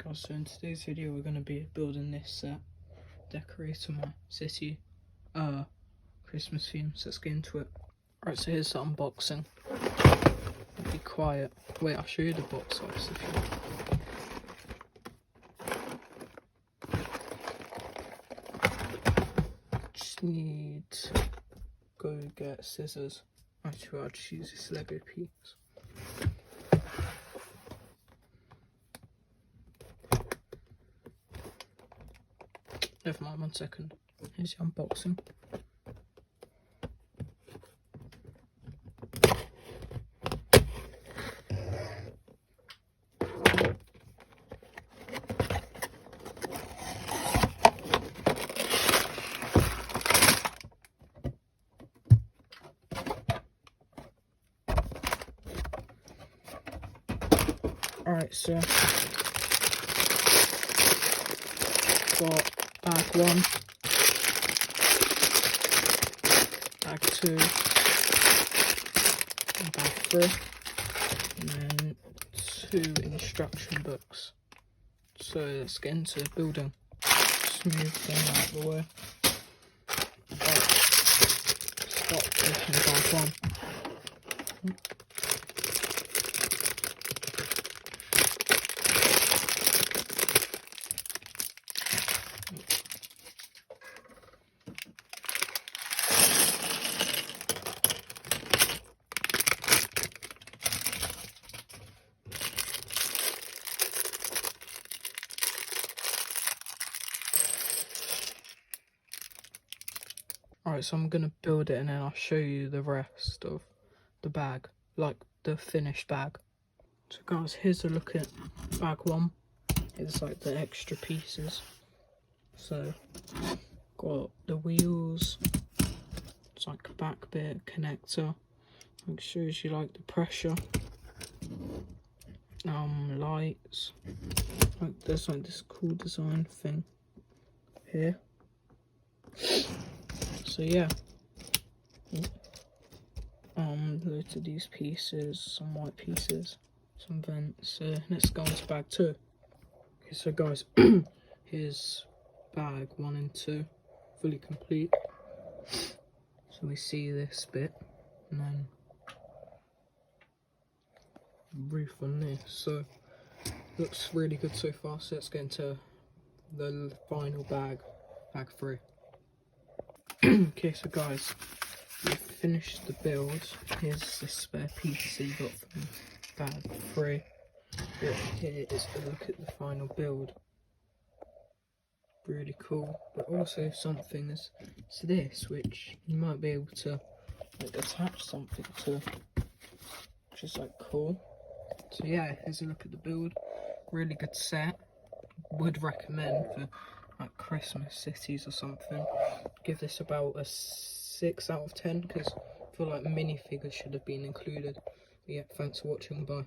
Guys, so in today's video we're going to be building this set, decorating my city Christmas theme, so let's get into it. Right, so here's the unboxing. Be quiet. Wait, I'll show you the box art if you just need to go get scissors. Actually, I'll just use this Lego piece. Never mind, 1 second. Here's the unboxing. Alright, so got bag 1, bag 2, and bag 3, and then 2 instruction books. So let's get into building. Smooth thing out of the way. Right, start opening bag 1. Alright, so I'm going to build it and then I'll show you the rest of the bag, like the finished bag. So guys, here's a look at bag 1. It's like the extra pieces. So, got the wheels, it's like a back bit, connector, it shows you like the pressure, lights, like there's like this cool design thing here. So yeah, loads of these pieces, some white pieces, some vents. Let's go on to bag 2. Okay, so guys, here's bag 1 and 2, fully complete. So we see this bit, and then roof on this. So looks really good so far. So let's get into the final bag, bag 3. Okay, so guys, we finished the build. Here's the spare piece that you got from bag 3. But here is a look at the final build. Really cool, but also something is this, which you might be able to like attach something to, which is like cool. So yeah, here's a look at the build. Really good set. Would recommend for like Christmas cities or something. Give this about a 6 out of 10 because I feel like minifigures should have been included. But yeah, thanks for watching. Bye.